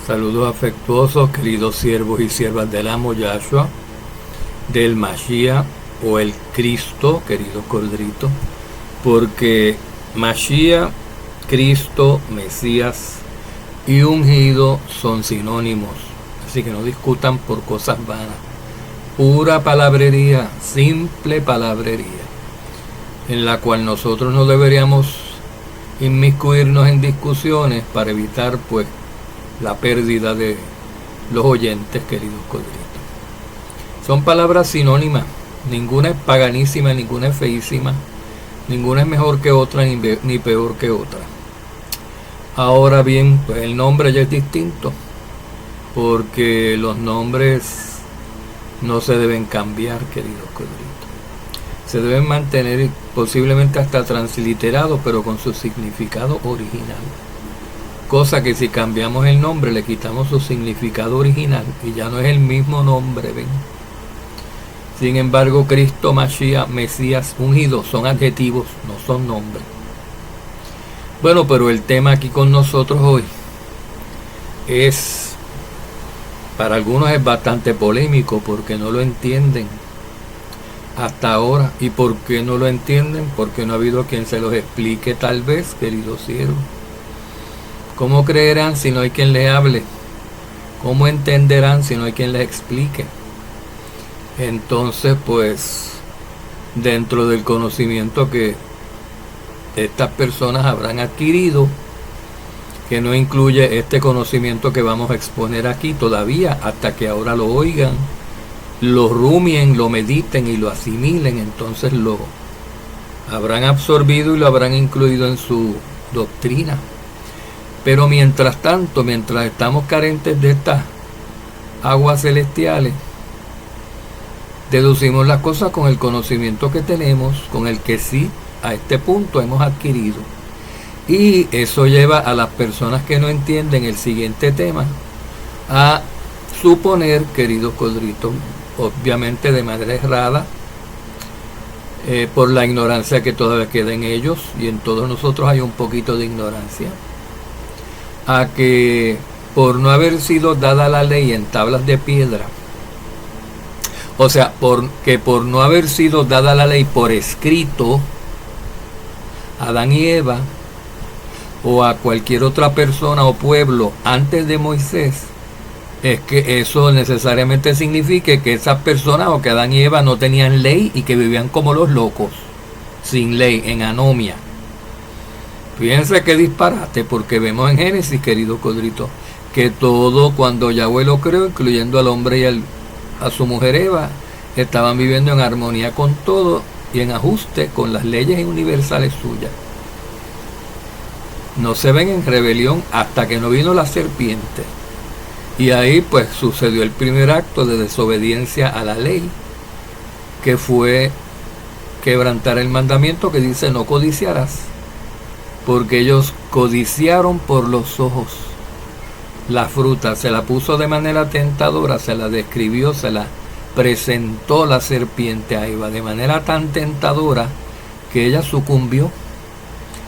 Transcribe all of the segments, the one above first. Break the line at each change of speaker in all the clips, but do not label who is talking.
Saludos afectuosos, queridos siervos y siervas del amo Yahshua, del Mashiach o el Cristo, querido Cordrito, porque Mashiach, Cristo, Mesías y ungido son sinónimos, así que no discutan por cosas vanas. Pura palabrería, simple palabrería, en la cual nosotros no deberíamos inmiscuirnos en discusiones para evitar pues la pérdida de los oyentes, queridos Cordritos. Son palabras sinónimas, ninguna es paganísima, ninguna es feísima, ninguna es mejor que otra ni peor que otra. Ahora bien, pues el nombre ya es distinto, porque los nombres no se deben cambiar, queridos Cordritos. Se deben mantener posiblemente hasta transliterados, pero con su significado original. Cosa que si cambiamos el nombre le quitamos su significado original y ya no es el mismo nombre, ¿ven? Sin embargo, Cristo, Mashiach, Mesías, ungido son adjetivos, no son nombres. Bueno, pero el tema aquí con nosotros hoy es, para algunos es bastante polémico porque no lo entienden hasta ahora. ¿Y por qué no lo entienden? Porque no ha habido quien se los explique, tal vez, queridos siervos. ¿Cómo creerán si no hay quien les hable? ¿Cómo entenderán si no hay quien les explique? Entonces, pues, dentro del conocimiento que estas personas habrán adquirido, que no incluye este conocimiento que vamos a exponer aquí todavía, hasta que ahora lo oigan, lo rumien, lo mediten y lo asimilen, entonces lo habrán absorbido y lo habrán incluido en su doctrina. Pero mientras tanto, mientras estamos carentes de estas aguas celestiales, deducimos las cosas con el conocimiento que tenemos, con el que sí, a este punto hemos adquirido. Y eso lleva a las personas que no entienden el siguiente tema a suponer, queridos Cordritos, obviamente de manera errada, por la ignorancia que todavía queda en ellos, y en todos nosotros hay un poquito de ignorancia, a que por no haber sido dada la ley en tablas de piedra, o sea, por no haber sido dada la ley por escrito a Adán y Eva o a cualquier otra persona o pueblo antes de Moisés, es que eso necesariamente signifique que esas personas o que Adán y Eva no tenían ley y que vivían como los locos, sin ley, en anomia. Fíjense qué disparate, porque vemos en Génesis, querido Cordrito, que todo cuando Yahweh lo creó, incluyendo al hombre y a su mujer Eva, estaban viviendo en armonía con todo y en ajuste con las leyes universales suyas. No se ven en rebelión hasta que no vino la serpiente. Y ahí pues sucedió el primer acto de desobediencia a la ley, que fue quebrantar el mandamiento que dice no codiciarás. Porque ellos codiciaron por los ojos la fruta, se la puso de manera tentadora, se la describió, se la presentó la serpiente a Eva de manera tan tentadora que ella sucumbió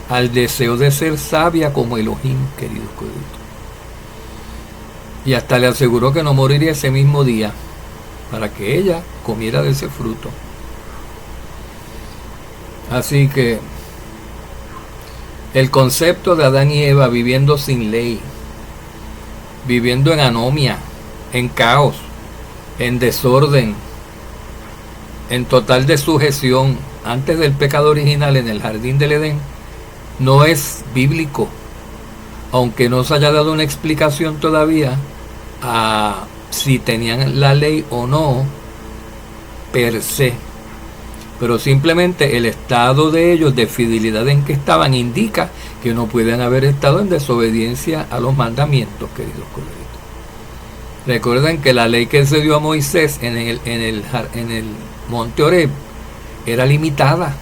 al deseo de ser sabia como Elohim, querido Cordito. Y hasta le aseguró que no moriría ese mismo día para que ella comiera de ese fruto. Así que el concepto de Adán y Eva viviendo sin ley, viviendo en anomia, en caos, en desorden, en total desujeción antes del pecado original en el jardín del Edén, no es bíblico, aunque no se haya dado una explicación todavía a si tenían la ley o no per se. Pero simplemente el estado de ellos, de fidelidad en que estaban, indica que no pueden haber estado en desobediencia a los mandamientos, queridos Cordritos. Recuerden que la ley que se dio a Moisés en el monte Horeb era limitada,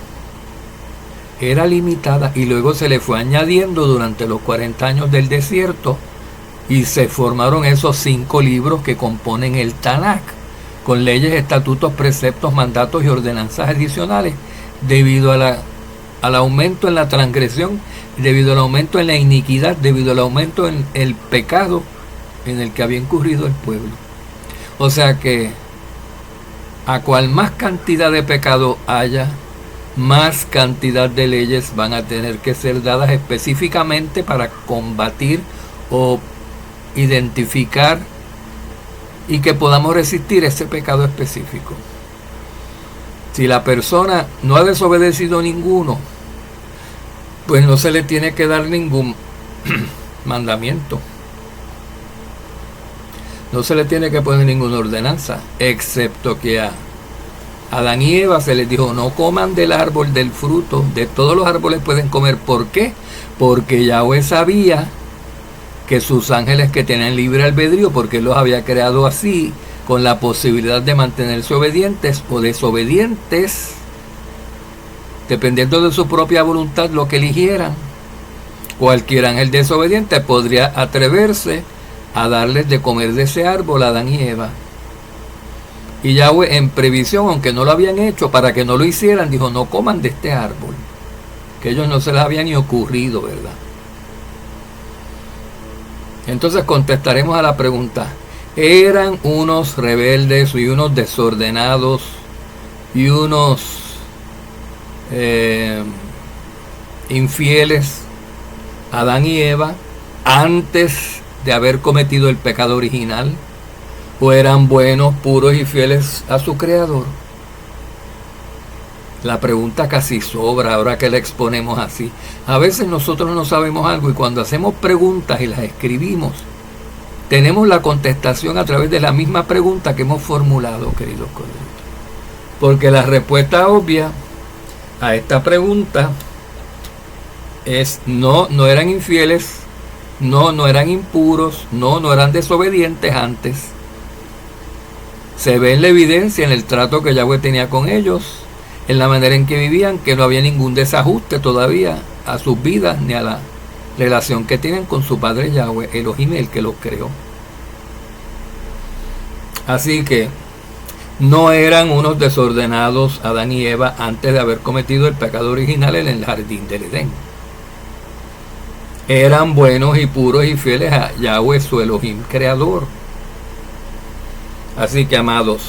y luego se le fue añadiendo durante los 40 años del desierto y se formaron esos 5 libros que componen el Tanakh, con leyes, estatutos, preceptos, mandatos y ordenanzas adicionales, debido al aumento en la transgresión, debido al aumento en la iniquidad, debido al aumento en el pecado en el que había incurrido el pueblo. O sea que a cual más cantidad de pecado haya, más cantidad de leyes van a tener que ser dadas específicamente para combatir o identificar y que podamos resistir ese pecado específico. Si la persona no ha desobedecido ninguno, pues no se le tiene que dar ningún mandamiento. No se le tiene que poner ninguna ordenanza, excepto que a Adán y Eva se les dijo: no coman del árbol del fruto, de todos los árboles pueden comer. ¿Por qué? Porque Yahweh sabía que sus ángeles, que tenían libre albedrío, porque Él los había creado así, con la posibilidad de mantenerse obedientes o desobedientes, dependiendo de su propia voluntad, lo que eligieran. Cualquier ángel desobediente podría atreverse a darles de comer de ese árbol a Adán y Eva. Y Yahweh, en previsión, aunque no lo habían hecho, para que no lo hicieran, dijo: no coman de este árbol, que ellos no se les había ni ocurrido, ¿verdad? Entonces contestaremos a la pregunta: ¿eran unos rebeldes y unos desordenados y unos infieles Adán y Eva antes de haber cometido el pecado original? ¿O eran buenos, puros y fieles a su Creador? La pregunta casi sobra ahora que la exponemos así. A veces nosotros no sabemos algo y cuando hacemos preguntas y las escribimos, tenemos la contestación a través de la misma pregunta que hemos formulado, queridos colegas. Porque la respuesta obvia a esta pregunta es: no eran infieles, no eran impuros, no eran desobedientes antes. Se ve en la evidencia, en el trato que Yahweh tenía con ellos, en la manera en que vivían, que no había ningún desajuste todavía a sus vidas ni a la relación que tienen con su padre Yahweh, Elohim, el que los creó. Así que no eran unos desordenados Adán y Eva antes de haber cometido el pecado original en el jardín del Edén. Eran buenos y puros y fieles a Yahweh, su Elohim creador. Así que, amados,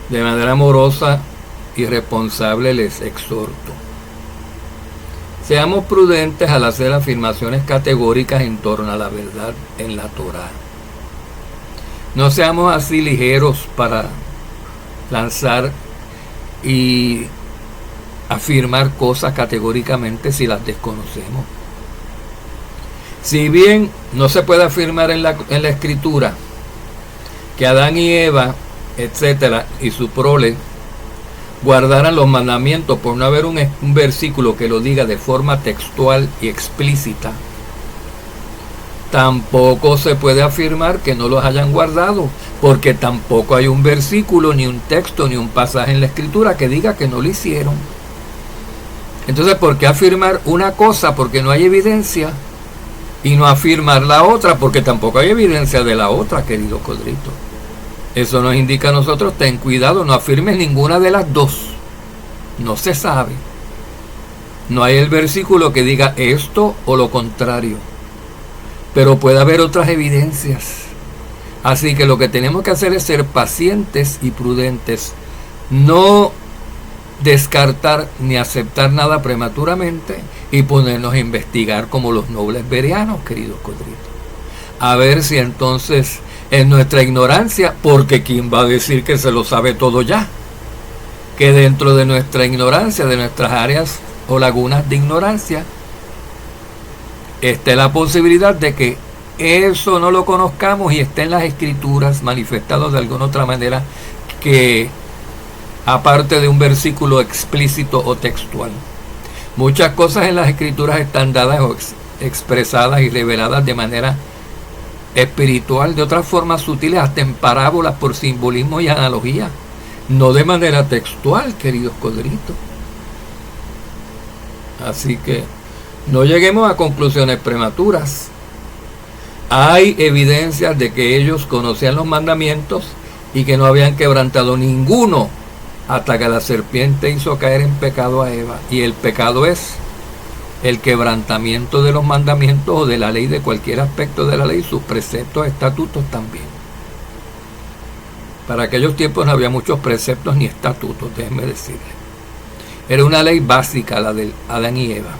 de manera amorosa y responsable les exhorto: seamos prudentes al hacer afirmaciones categóricas en torno a la verdad en la Torá. No seamos así ligeros para lanzar y afirmar cosas categóricamente si las desconocemos. Si bien no se puede afirmar en la Escritura que Adán y Eva, etcétera, y su prole guardaran los mandamientos, por no haber un versículo que lo diga de forma textual y explícita, tampoco se puede afirmar que no los hayan guardado, porque tampoco hay un versículo, ni un texto, ni un pasaje en la Escritura que diga que no lo hicieron. Entonces, ¿por qué afirmar una cosa porque no hay evidencia y no afirmar la otra porque tampoco hay evidencia de la otra, querido Codrito? Eso nos indica a nosotros: ten cuidado, no afirmes ninguna de las dos. No se sabe. No hay el versículo que diga esto o lo contrario. Pero puede haber otras evidencias. Así que lo que tenemos que hacer es ser pacientes y prudentes. No descartar ni aceptar nada prematuramente y ponernos a investigar como los nobles bereanos, queridos Codritos. A ver si entonces en nuestra ignorancia, porque ¿quién va a decir que se lo sabe todo ya? Que dentro de nuestra ignorancia, de nuestras áreas o lagunas de ignorancia, esté la posibilidad de que eso no lo conozcamos y esté en las Escrituras manifestado de alguna otra manera, que aparte de un versículo explícito o textual. Muchas cosas en las Escrituras están dadas o expresadas y reveladas de manera espiritual, de otras formas sutiles, hasta en parábolas, por simbolismo y analogía, no de manera textual, queridos Codritos. Así que no lleguemos a conclusiones prematuras. Hay evidencias de que ellos conocían los mandamientos y que no habían quebrantado ninguno hasta que la serpiente hizo caer en pecado a Eva. Y el pecado es el quebrantamiento de los mandamientos o de la ley, de cualquier aspecto de la ley, sus preceptos, estatutos también. Para aquellos tiempos no había muchos preceptos ni estatutos, déjenme decirles. Era una ley básica, la de Adán y Eva.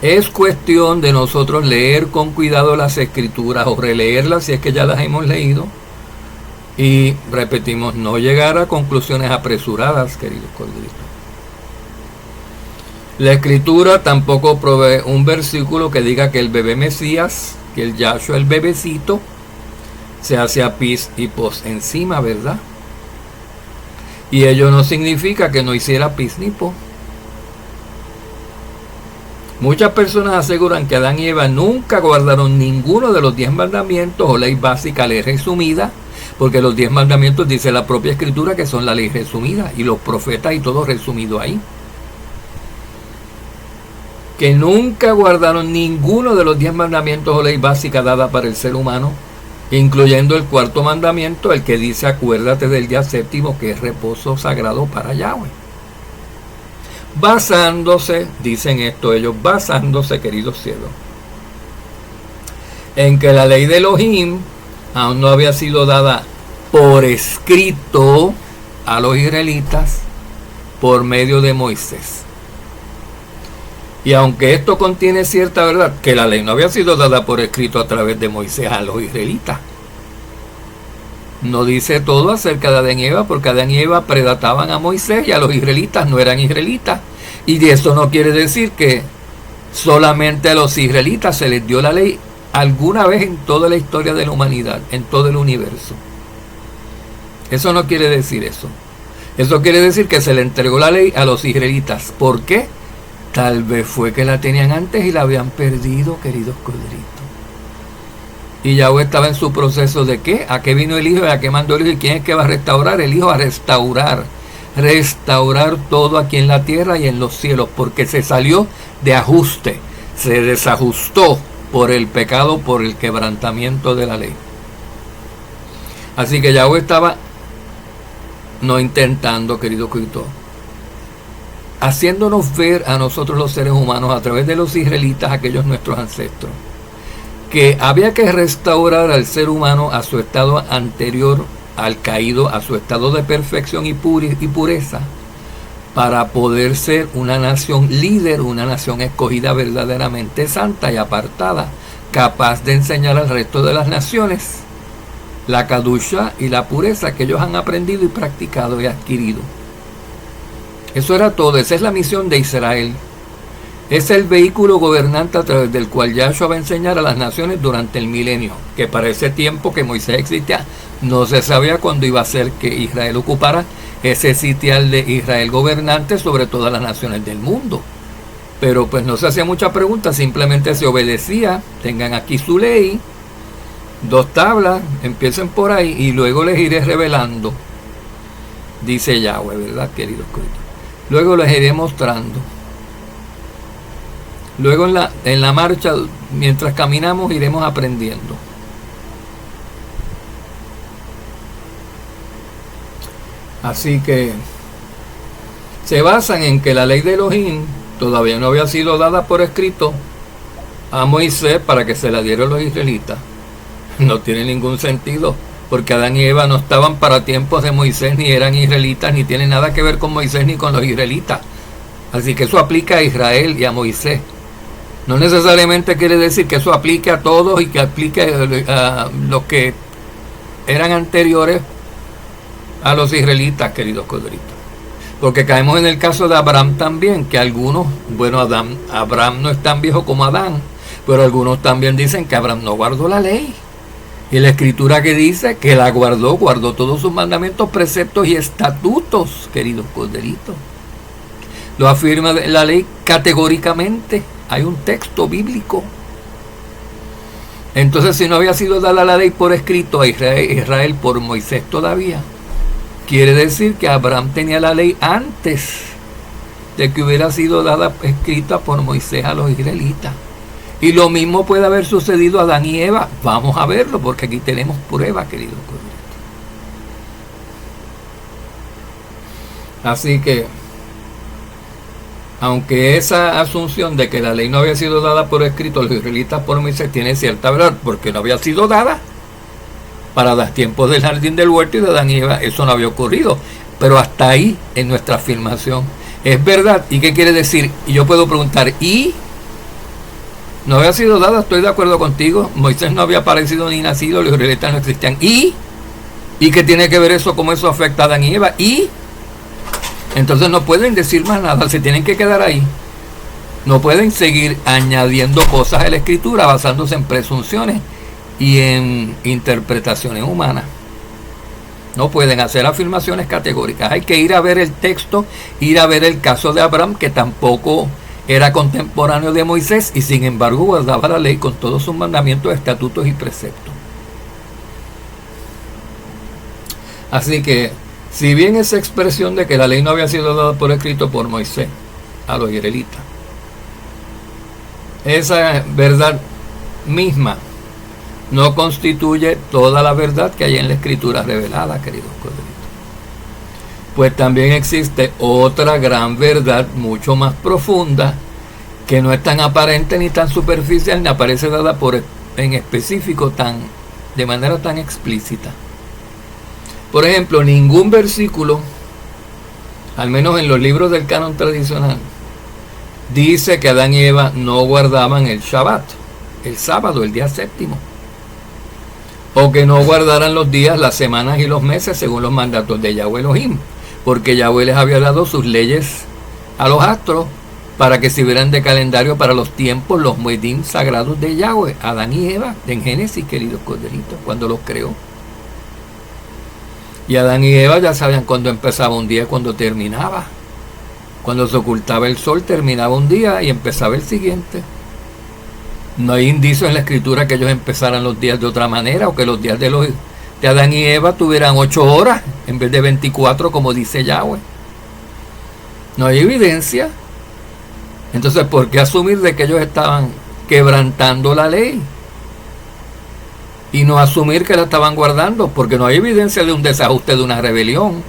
Es cuestión de nosotros leer con cuidado las escrituras o releerlas si es que ya las hemos leído. Y repetimos, no llegar a conclusiones apresuradas, queridos corderitos. La escritura tampoco provee un versículo que diga que el bebé Mesías, que el Yahshua, el bebecito, se hace a pis y pos encima, ¿verdad? Y ello no significa que no hiciera pis ni pos. Muchas personas aseguran que Adán y Eva nunca guardaron ninguno de los 10 mandamientos o ley básica, ley resumida, porque los 10 mandamientos dice la propia escritura que son la ley resumida, y los profetas y todo resumido ahí. Que nunca guardaron ninguno de los 10 mandamientos o ley básica dada para el ser humano, incluyendo el 4.º mandamiento, el que dice acuérdate del día séptimo, que es reposo sagrado para Yahweh. Basándose, dicen esto ellos, basándose, queridos cielos, en que la ley de Elohim aún no había sido dada por escrito a los israelitas por medio de Moisés. Y aunque esto contiene cierta verdad, que la ley no había sido dada por escrito a través de Moisés a los israelitas, no dice todo acerca de Adán y Eva, porque Adán y Eva predataban a Moisés y a los israelitas no eran israelitas. Y eso no quiere decir que solamente a los israelitas se les dio la ley alguna vez en toda la historia de la humanidad, en todo el universo. Eso no quiere decir eso. Eso quiere decir que se le entregó la ley a los israelitas. ¿Por qué? Tal vez fue que la tenían antes y la habían perdido, queridos corderitos. Y Yahweh estaba en su proceso de ¿qué? ¿A qué vino el Hijo y a qué mandó el Hijo? ¿Y quién es que va a restaurar? El Hijo a restaurar todo aquí en la tierra y en los cielos, porque se salió de ajuste, se desajustó por el pecado, por el quebrantamiento de la ley. Así que Yahweh estaba no intentando, querido Cristo, haciéndonos ver a nosotros los seres humanos a través de los israelitas, aquellos nuestros ancestros, que había que restaurar al ser humano a su estado anterior al caído, a su estado de perfección y pureza, para poder ser una nación líder, una nación escogida verdaderamente santa y apartada, capaz de enseñar al resto de las naciones la kadusha y la pureza que ellos han aprendido y practicado y adquirido. Eso era todo, esa es la misión de Israel. Es el vehículo gobernante a través del cual Yahshua va a enseñar a las naciones durante el milenio, que para ese tiempo que Moisés existía, no se sabía cuándo iba a ser que Israel ocupara ese sitial de Israel gobernante sobre todas las naciones del mundo. Pero pues no se hacía mucha pregunta, simplemente se obedecía. Tengan aquí su ley, 2 tablas, empiecen por ahí y luego les iré revelando, dice Yahweh, ¿verdad, queridos cristianos? Luego les iré mostrando. Luego en la marcha, mientras caminamos, iremos aprendiendo. Así que se basan en que la ley de Elohim todavía no había sido dada por escrito a Moisés para que se la diera a los israelitas. No tiene ningún sentido, porque Adán y Eva no estaban para tiempos de Moisés, ni eran israelitas, ni tienen nada que ver con Moisés ni con los israelitas. Así que eso aplica a Israel y a Moisés. No necesariamente quiere decir que eso aplique a todos y que aplique a los que eran anteriores a los israelitas, queridos corderitos. Porque caemos en el caso de Abraham también, que algunos, bueno, Abraham no es tan viejo como Adán, pero algunos también dicen que Abraham no guardó la ley. Y la escritura que dice que la guardó todos sus mandamientos, preceptos y estatutos, queridos corderitos. Lo afirma la ley categóricamente. Hay un texto bíblico. Entonces, si no había sido dada la ley por escrito a Israel por Moisés todavía, quiere decir que Abraham tenía la ley antes de que hubiera sido dada escrita por Moisés a los israelitas. Y lo mismo puede haber sucedido a Adán y Eva. Vamos a verlo, porque aquí tenemos prueba, queridos corderitos. Así que aunque esa asunción de que la ley no había sido dada por escrito a los israelitas por Moisés tiene cierta verdad, porque no había sido dada para los tiempos del jardín del huerto y de Adán y Eva, eso no había ocurrido. Pero hasta ahí en nuestra afirmación es verdad. ¿Y qué quiere decir? Y yo puedo preguntar, ¿y? No había sido dada, estoy de acuerdo contigo. Moisés no había aparecido ni nacido, los israelitas no existían. ¿Y? ¿Y qué tiene que ver eso? ¿Cómo eso afecta a Adán y Eva? ¿Y? Entonces no pueden decir más nada, se tienen que quedar ahí. No pueden seguir añadiendo cosas a la escritura basándose en presunciones y en interpretaciones humanas. No pueden hacer afirmaciones categóricas. Hay que ir a ver el texto, ir a ver el caso de Abraham, que tampoco era contemporáneo de Moisés y sin embargo guardaba la ley con todos sus mandamientos, estatutos y preceptos. Así que, si bien esa expresión de que la ley no había sido dada por escrito por Moisés a los israelitas, esa verdad misma no constituye toda la verdad que hay en la escritura revelada, queridos corderitos. Pues también existe otra gran verdad mucho más profunda que no es tan aparente ni tan superficial ni aparece dada en específico de manera tan explícita. Por ejemplo, ningún versículo, al menos en los libros del canon tradicional, dice que Adán y Eva no guardaban el Shabbat, el sábado, el día séptimo, o que no guardaran los días, las semanas y los meses según los mandatos de Yahweh Elohim, porque Yahweh les había dado sus leyes a los astros para que sirvieran de calendario para los tiempos, los moedim sagrados de Yahweh, Adán y Eva, en Génesis, queridos corderitos, cuando los creó. Y Adán y Eva ya sabían cuándo empezaba un día y cuándo terminaba. Cuando se ocultaba el sol terminaba un día y empezaba el siguiente. No hay indicio en la escritura que ellos empezaran los días de otra manera o que los días de Adán y Eva tuvieran 8 horas en vez de 24 como dice Yahweh. No hay evidencia. Entonces, ¿por qué asumir de que ellos estaban quebrantando la ley? Y no asumir que la estaban guardando, porque no hay evidencia de un desajuste, de una rebelión.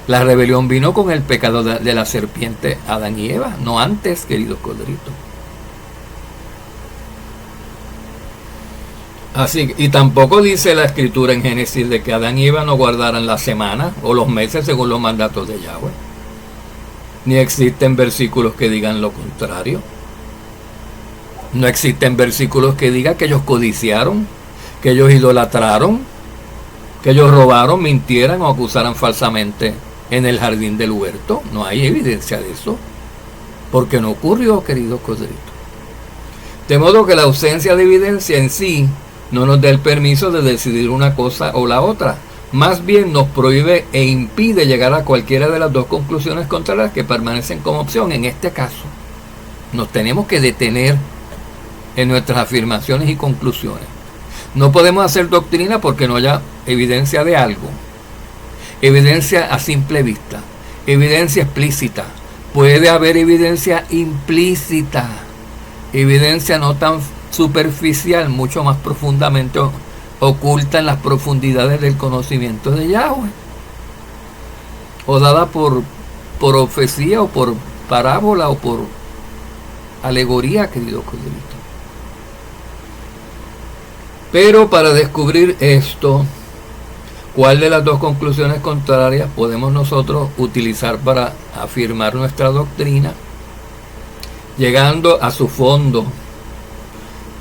La rebelión vino con el pecado de la serpiente Adán y Eva, no antes, queridos corderitos. Así, y tampoco dice la escritura en Génesis de que Adán y Eva no guardaran las semanas o los meses según los mandatos de Yahweh. Ni existen versículos que digan lo contrario. No existen versículos que digan que ellos codiciaron, que ellos idolatraron, que ellos robaron, mintieran o acusaran falsamente en el jardín del huerto. No hay evidencia de eso, porque no ocurrió, queridos corderitos. De modo que la ausencia de evidencia en sí no nos da el permiso de decidir una cosa o la otra. Más bien nos prohíbe e impide llegar a cualquiera de las dos conclusiones contrarias que permanecen como opción. En este caso, nos tenemos que detener en nuestras afirmaciones y conclusiones. No podemos hacer doctrina porque no haya evidencia de algo. Evidencia a simple vista. Evidencia explícita. Puede haber evidencia implícita. Evidencia no tan superficial, mucho más profundamente oculta en las profundidades del conocimiento de Yahweh. O dada por profecía o por parábola o por alegoría, querido corderitos. Pero para descubrir esto, ¿cuál de las dos conclusiones contrarias podemos nosotros utilizar para afirmar nuestra doctrina? Llegando a su fondo,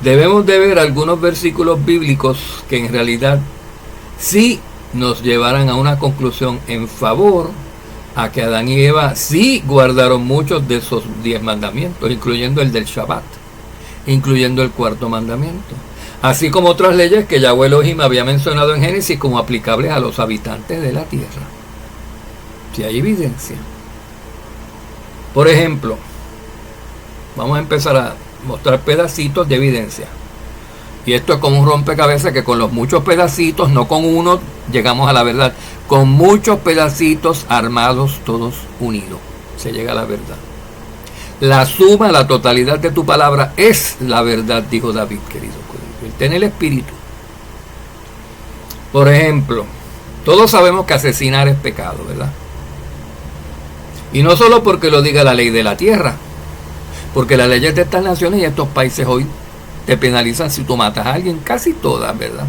debemos de ver algunos versículos bíblicos que en realidad sí nos llevaran a una conclusión en favor a que Adán y Eva sí guardaron muchos de esos 10 mandamientos, incluyendo el del Shabbat, incluyendo el 4º mandamiento, así como otras leyes que Yahweh Elohim había mencionado en Génesis como aplicables a los habitantes de la tierra. Si hay evidencia. Por ejemplo, vamos a empezar a mostrar pedacitos de evidencia. Y esto es como un rompecabezas que con los muchos pedacitos, no con uno, llegamos a la verdad. Con muchos pedacitos armados, todos unidos, se llega a la verdad. La suma, la totalidad de tu palabra es la verdad, dijo David, querido. Él tiene el espíritu. Por ejemplo, todos sabemos que asesinar es pecado, ¿verdad? Y no solo porque lo diga la ley de la tierra, porque las leyes de estas naciones y estos países hoy te penalizan si tú matas a alguien, casi todas, ¿verdad?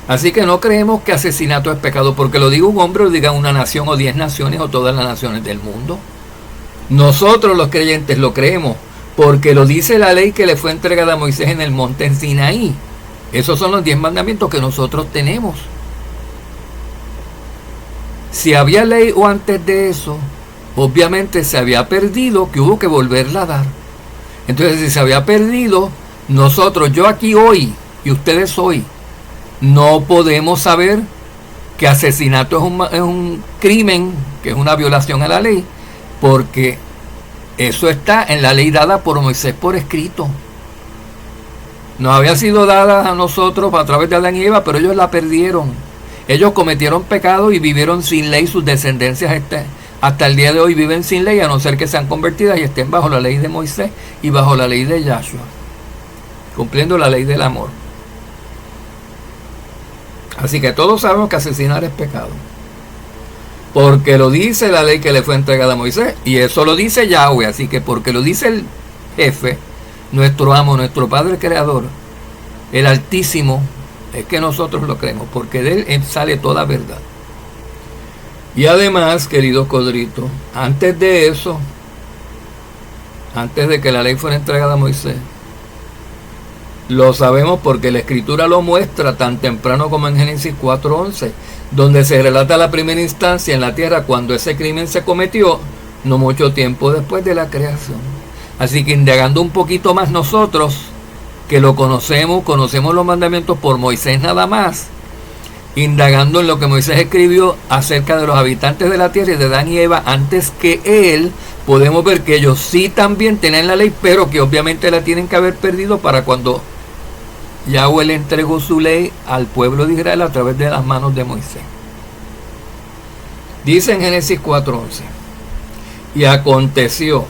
Así que no creemos que asesinato es pecado porque lo diga un hombre, o lo diga una nación o 10 naciones o todas las naciones del mundo. Nosotros los creyentes lo creemos porque lo dice la ley que le fue entregada a Moisés en el monte en Sinaí. Esos son los 10 mandamientos que nosotros tenemos. Si había ley o antes de eso, obviamente se había perdido, que hubo que volverla a dar. Entonces, si se había perdido, nosotros, yo aquí hoy y ustedes hoy, no podemos saber que asesinato es un crimen, que es una violación a la ley, porque eso está en la ley dada por Moisés por escrito. Nos había sido dada a nosotros a través de Adán y Eva, pero ellos la perdieron. Ellos cometieron pecado y vivieron sin ley. Sus descendencias hasta el día de hoy viven sin ley, a no ser que sean convertidas y estén bajo la ley de Moisés y bajo la ley de Yahshua, cumpliendo la ley del amor. Así que todos sabemos que asesinar es pecado, porque lo dice la ley que le fue entregada a Moisés, y eso lo dice Yahweh. Así que porque lo dice el jefe, nuestro amo, nuestro Padre Creador, el Altísimo, es que nosotros lo creemos, porque de él sale toda verdad. Y además, queridos codritos, antes de eso, antes de que la ley fuera entregada a Moisés, lo sabemos porque la Escritura lo muestra tan temprano como en Génesis 4:11, donde se relata la primera instancia en la tierra cuando ese crimen se cometió, no mucho tiempo después de la creación. Así que indagando un poquito más nosotros, que lo conocemos los mandamientos por Moisés nada más, indagando en lo que Moisés escribió acerca de los habitantes de la tierra y de Adán y Eva antes que él, podemos ver que ellos sí también tenían la ley, pero que obviamente la tienen que haber perdido para cuando Yahweh le entregó su ley al pueblo de Israel a través de las manos de Moisés. Dice en Génesis 4:11: y aconteció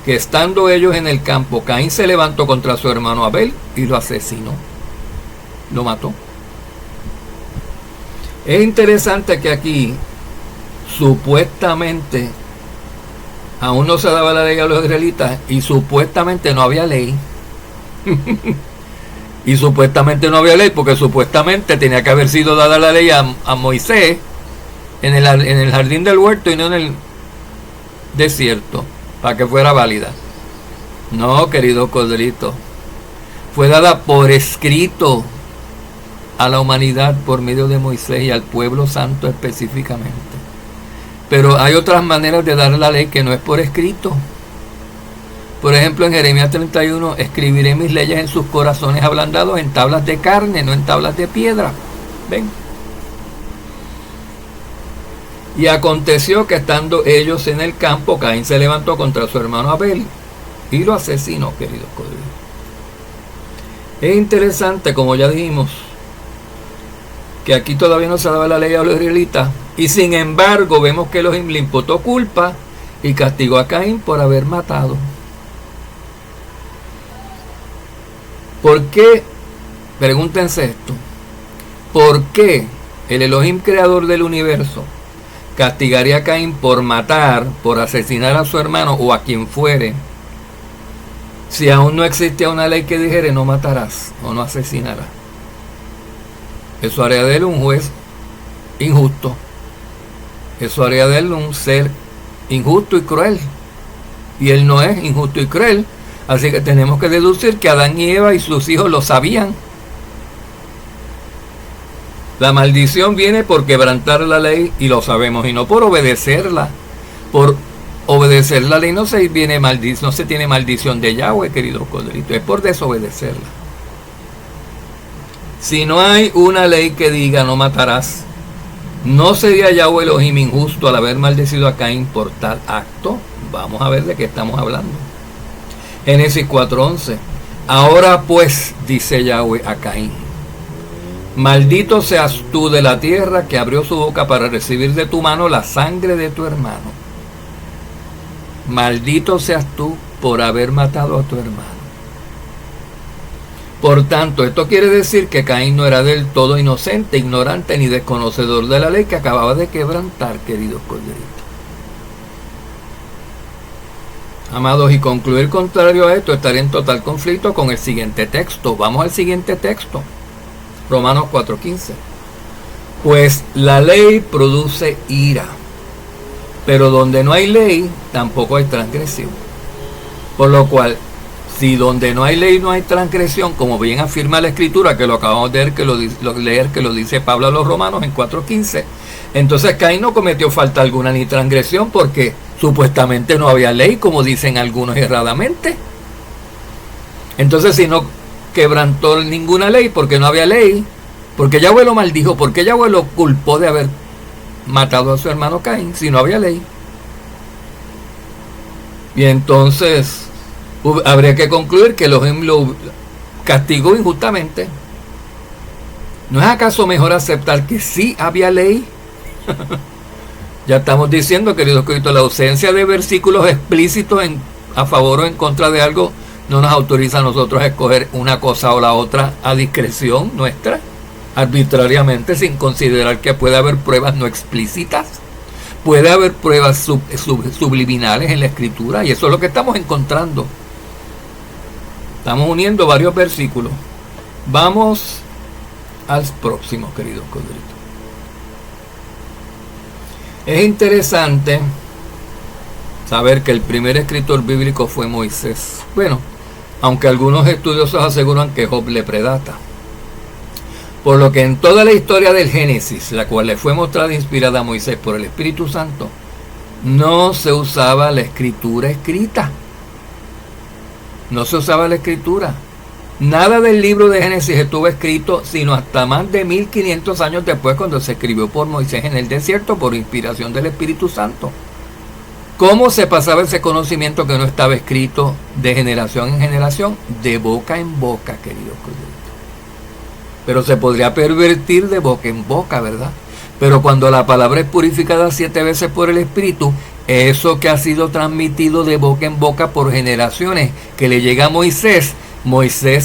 que estando ellos en el campo, Caín se levantó contra su hermano Abel y lo asesinó, lo mató. Es interesante que aquí supuestamente aún no se daba la ley a los israelitas y supuestamente no había ley. Y supuestamente no había ley porque supuestamente tenía que haber sido dada la ley a Moisés en el jardín del huerto y no en el desierto, para que fuera válida. No, querido codrito, fue dada por escrito a la humanidad por medio de Moisés y al pueblo santo específicamente. Pero hay otras maneras de dar la ley que no es por escrito. Por ejemplo, en Jeremías 31, escribiré mis leyes en sus corazones ablandados, en tablas de carne, no en tablas de piedra. ¿Ven? Y aconteció que estando ellos en el campo, Caín se levantó contra su hermano Abel y lo asesinó, queridos codritos. Es interesante, como ya dijimos, que aquí todavía no se daba la ley a los israelitas, y sin embargo vemos que Elohim le imputó culpa y castigó a Caín por haber matado. ¿Por qué? Pregúntense esto. ¿Por qué el Elohim creador del universo castigaría a Caín por matar, por asesinar a su hermano o a quien fuere, si aún no existía una ley que dijera no matarás o no asesinarás? Eso haría de él un juez injusto. Eso haría de él un ser injusto y cruel. Y él no es injusto y cruel. Así que tenemos que deducir que Adán y Eva y sus hijos lo sabían. La maldición viene por quebrantar la ley y lo sabemos, y no por obedecerla. Por obedecer la ley no se tiene maldición de Yahweh, queridos codritos, es por desobedecerla. Si no hay una ley que diga no matarás, ¿no sería Yahweh Elohim injusto al haber maldecido a Caín por tal acto? Vamos a ver de qué estamos hablando. Génesis 4:11. Ahora pues, dice Yahweh a Caín: maldito seas tú de la tierra que abrió su boca para recibir de tu mano la sangre de tu hermano. Maldito seas tú por haber matado a tu hermano. Por tanto, esto quiere decir que Caín no era del todo inocente, ignorante ni desconocedor de la ley que acababa de quebrantar, queridos corderitos. Amados, y concluir contrario a esto estaría en total conflicto con el siguiente texto. Vamos al siguiente texto, Romanos 4:15. Pues la ley produce ira, pero donde no hay ley, tampoco hay transgresión. Por lo cual, si donde no hay ley no hay transgresión, como bien afirma la Escritura, que lo acabamos de leer, que lo dice Pablo a los Romanos en 4:15, entonces Caín no cometió falta alguna ni transgresión, porque supuestamente no había ley, como dicen algunos erradamente. Entonces, si no quebrantó ninguna ley, porque no había ley, porque Yahweh lo maldijo, porque Yahweh lo culpó de haber matado a su hermano Caín, si no había ley. Y entonces habría que concluir que Elohim lo castigó injustamente. ¿No es acaso mejor aceptar que sí había ley? Ya estamos diciendo, queridos queridos, la ausencia de versículos explícitos a favor o en contra de algo no nos autoriza a nosotros a escoger una cosa o la otra a discreción nuestra, arbitrariamente, sin considerar que puede haber pruebas no explícitas, puede haber pruebas subliminales en la Escritura, y eso es lo que estamos encontrando. Estamos uniendo varios versículos. Vamos al próximo, queridos codritos. Es interesante saber que el primer escritor bíblico fue Moisés. Bueno, aunque algunos estudiosos aseguran que Job le predata. Por lo que en toda la historia del Génesis, la cual le fue mostrada e inspirada a Moisés por el Espíritu Santo, no se usaba la escritura escrita. No se usaba la escritura. Nada del libro de Génesis estuvo escrito sino hasta más de 1500 años después, cuando se escribió por Moisés en el desierto por inspiración del Espíritu Santo. ¿Cómo se pasaba ese conocimiento que no estaba escrito de generación en generación? De boca en boca, queridos colegas. Pero se podría pervertir de boca en boca, ¿verdad? Pero cuando la palabra es purificada 7 veces por el Espíritu, eso que ha sido transmitido de boca en boca por generaciones, que le llega a Moisés,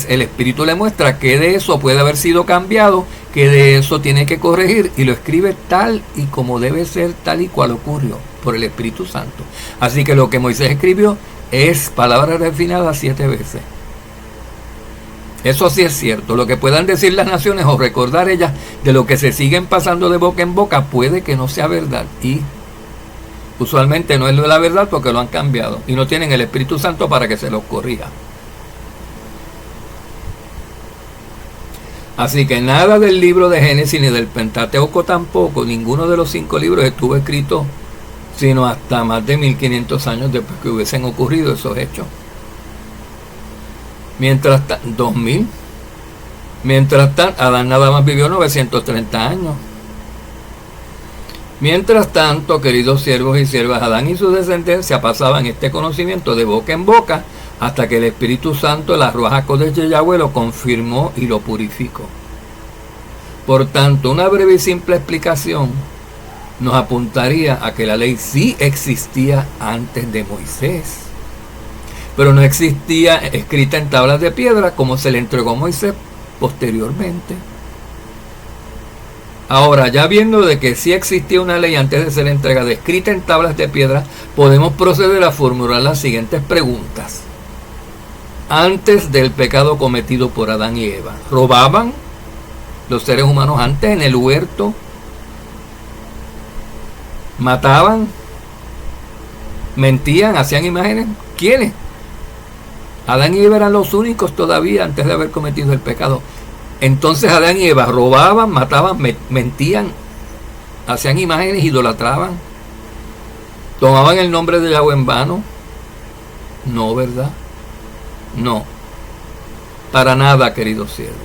el Espíritu le muestra que de eso puede haber sido cambiado, que de eso tiene que corregir, y lo escribe tal y como debe ser, tal y cual ocurrió por el Espíritu Santo. Así que lo que Moisés escribió es palabra refinada 7 veces. Eso sí es cierto. Lo que puedan decir las naciones o recordar ellas de lo que se siguen pasando de boca en boca puede que no sea verdad, y usualmente no es la verdad porque lo han cambiado y no tienen el Espíritu Santo para que se los corrija. Así que nada del libro de Génesis ni del Pentateuco tampoco, ninguno de los 5 libros estuvo escrito sino hasta más de 1500 años después que hubiesen ocurrido esos hechos. Mientras tanto, 2000. Mientras tanto, Adán nada más vivió 930 años. Mientras tanto, queridos siervos y siervas, Adán y su descendencia pasaban este conocimiento de boca en boca hasta que el Espíritu Santo, la Ruaj HaKodesh de Yahweh, lo confirmó y lo purificó. Por tanto, una breve y simple explicación nos apuntaría a que la ley sí existía antes de Moisés, pero no existía escrita en tablas de piedra como se le entregó a Moisés posteriormente. Ahora, ya viendo de que sí existía una ley antes de ser entregada escrita en tablas de piedra, podemos proceder a formular las siguientes preguntas. Antes del pecado cometido por Adán y Eva, ¿robaban los seres humanos antes en el huerto? ¿Mataban? ¿Mentían? ¿Hacían imágenes? ¿Quiénes? Adán y Eva eran los únicos todavía antes de haber cometido el pecado. Entonces Adán y Eva robaban, mataban, mentían, hacían imágenes, idolatraban, tomaban el nombre de Yahweh en vano. No, ¿verdad? No, para nada, queridos siervos.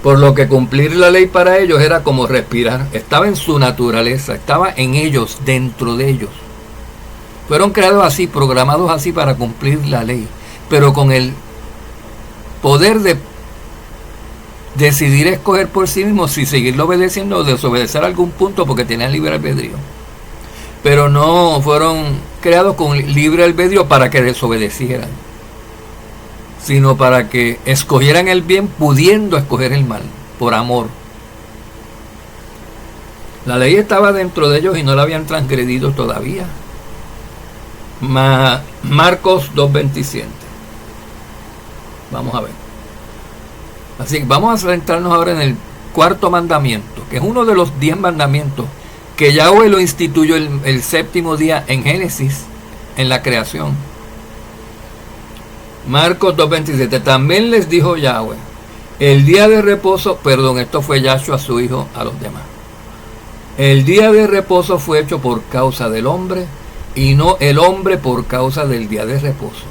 Por lo que cumplir la ley para ellos era como respirar. Estaba en su naturaleza, estaba en ellos, dentro de ellos. Fueron creados así, programados así para cumplir la ley, pero con el poder de decidir escoger por sí mismos si seguirlo obedeciendo o desobedecer a algún punto, porque tenían libre albedrío. Pero no fueron creados con libre albedrío para que desobedecieran, sino para que escogieran el bien pudiendo escoger el mal, por amor. La ley estaba dentro de ellos y no la habían transgredido todavía. Marcos 2:27. Vamos a ver. Así que vamos a centrarnos ahora en el cuarto mandamiento, que es uno de los 10 mandamientos que Yahweh lo instituyó el séptimo día en Génesis, en la creación. Marcos 2:27. También les dijo Yahweh, el día de reposo, esto fue Yahshua su hijo a los demás. El día de reposo fue hecho por causa del hombre y no el hombre por causa del día de reposo.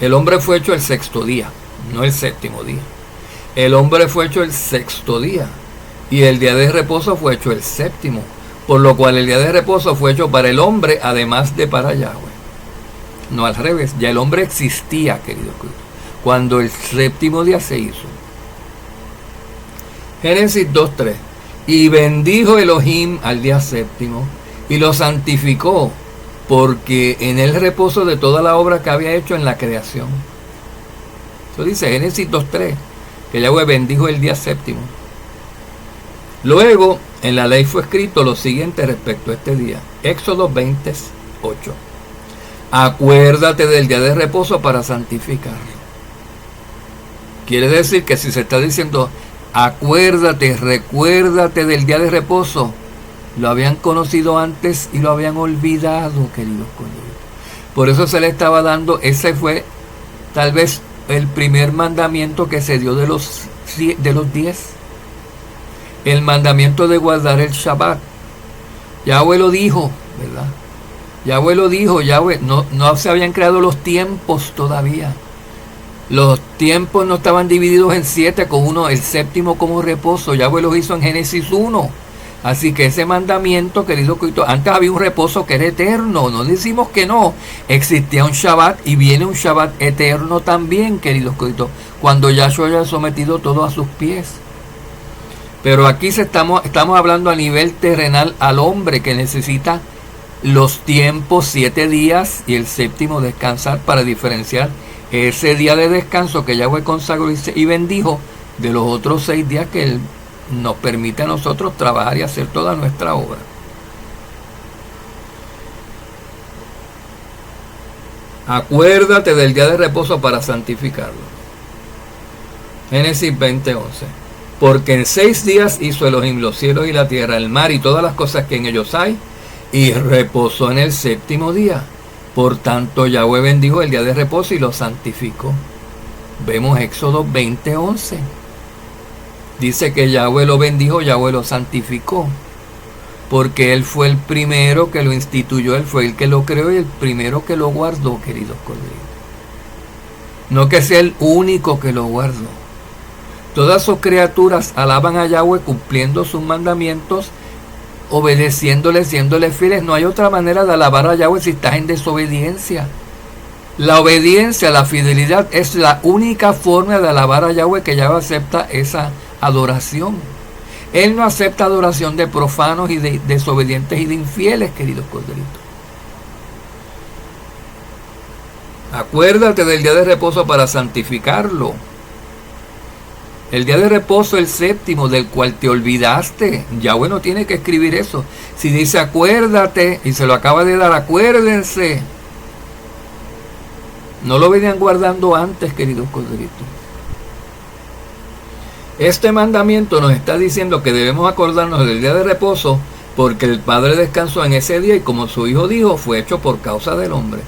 El hombre fue hecho el sexto día, no el séptimo día. El hombre fue hecho el sexto día y el día de reposo fue hecho el séptimo, por lo cual el día de reposo fue hecho para el hombre además de para Yahweh. No al revés, ya el hombre existía, querido Cristo, cuando el séptimo día se hizo. Génesis 2:3. Y bendijo Elohim al día séptimo y lo santificó, porque en él reposo de toda la obra que había hecho en la creación. Eso dice Génesis 2:3, que Yahweh bendijo el día séptimo. Luego, en la ley fue escrito lo siguiente respecto a este día. Éxodo 20:8. Acuérdate del día de reposo para santificarlo. Quiere decir que si se está diciendo acuérdate, recuérdate del día de reposo, lo habían conocido antes y lo habían olvidado, queridos colegas. Por eso se le estaba dando, ese fue tal vez el primer mandamiento que se dio de los 10. El mandamiento de guardar el Shabbat. Yahweh lo dijo, ¿verdad? Yahweh lo dijo, no se habían creado los tiempos todavía. Los tiempos no estaban divididos en 7 con uno, el séptimo como reposo. Yahweh los hizo en Génesis 1. Así que ese mandamiento, querido Cristo, antes había un reposo que era eterno. No decimos que no. Existía un Shabbat y viene un Shabbat eterno también, querido Cristo, cuando Yahshua haya sometido todo a sus pies. Pero aquí estamos hablando a nivel terrenal al hombre que necesita los tiempos 7 días y el séptimo descansar para diferenciar ese día de descanso que Yahweh consagró y bendijo de los otros 6 días que Él nos permite a nosotros trabajar y hacer toda nuestra obra. Acuérdate del día de reposo para santificarlo. Génesis 20:11. Porque en 6 días hizo Elohim los cielos y la tierra, el mar y todas las cosas que en ellos hay, y reposó en el séptimo día. Por tanto, Yahweh bendijo el día de reposo y lo santificó. Vemos Éxodo 20:11. Dice que Yahweh lo bendijo, Yahweh lo santificó. Porque Él fue el primero que lo instituyó, Él fue el que lo creó y el primero que lo guardó, queridos colegas. No que sea el único que lo guardó. Todas sus criaturas alaban a Yahweh cumpliendo sus mandamientos, obedeciéndole, siéndole fieles. No hay otra manera de alabar a Yahweh si estás en desobediencia. La obediencia, la fidelidad es la única forma de alabar a Yahweh, que Yahweh acepta esa adoración. Él no acepta adoración de profanos y de desobedientes y de infieles, queridos corderitos. Acuérdate del día de reposo para santificarlo. El día de reposo, el séptimo, del cual te olvidaste. Yahweh no tiene que escribir eso. Si dice acuérdate, y se lo acaba de dar, acuérdense. No lo venían guardando antes, queridos corderitos. Este mandamiento nos está diciendo que debemos acordarnos del día de reposo, porque el Padre descansó en ese día y como su Hijo dijo, fue hecho por causa del hombre.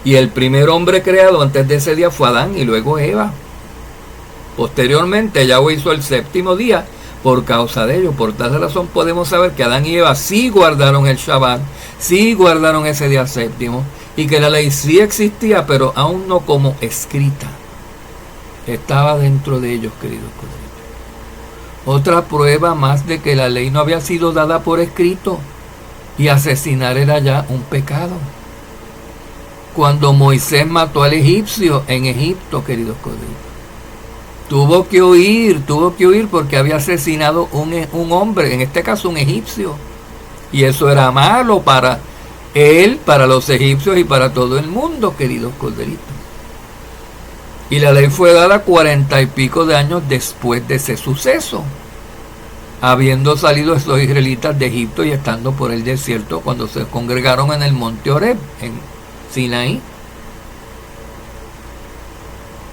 Y el primer hombre creado antes de ese día fue Adán y luego Eva. Posteriormente Yahweh hizo el séptimo día por causa de ello. Por tal razón podemos saber que Adán y Eva sí guardaron el Shabbat, sí guardaron ese día séptimo, y que la ley sí existía, pero aún no como escrita. Estaba dentro de ellos, queridos colegas. Otra prueba más de que la ley no había sido dada por escrito, y asesinar era ya un pecado. Cuando Moisés mató al egipcio en Egipto, queridos colegas, tuvo que huir porque había asesinado un hombre, en este caso un egipcio. Y eso era malo para él, para los egipcios y para todo el mundo, queridos corderitos. Y la ley fue dada 40 y pico de años después de ese suceso. habiendo salido estos israelitas de Egipto y estando por el desierto cuando se congregaron en el monte Horeb, en Sinaí.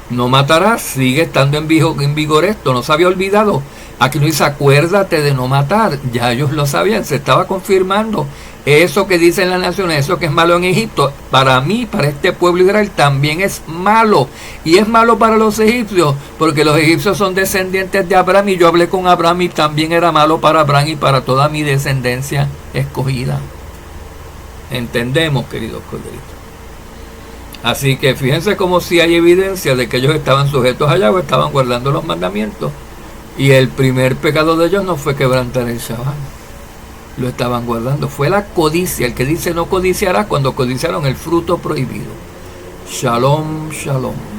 No matarás, sigue estando en vigor esto, no se había olvidado. Aquí no dice acuérdate de no matar, ya ellos lo sabían, se estaba confirmando. Eso que dicen las naciones, eso que es malo en Egipto, para mí, para este pueblo de Israel, también es malo. Y es malo para los egipcios, porque los egipcios son descendientes de Abraham, y yo hablé con Abraham y también era malo para Abraham y para toda mi descendencia escogida. Entendemos, queridos corderitos. Así que fíjense como si hay evidencia de que ellos estaban sujetos a Yahweh, estaban guardando los mandamientos. Y el primer pecado de ellos no fue quebrantar el Shabbat. Lo estaban guardando. Fue la codicia. El que dice no codiciarás, cuando codiciaron el fruto prohibido. Shalom, shalom.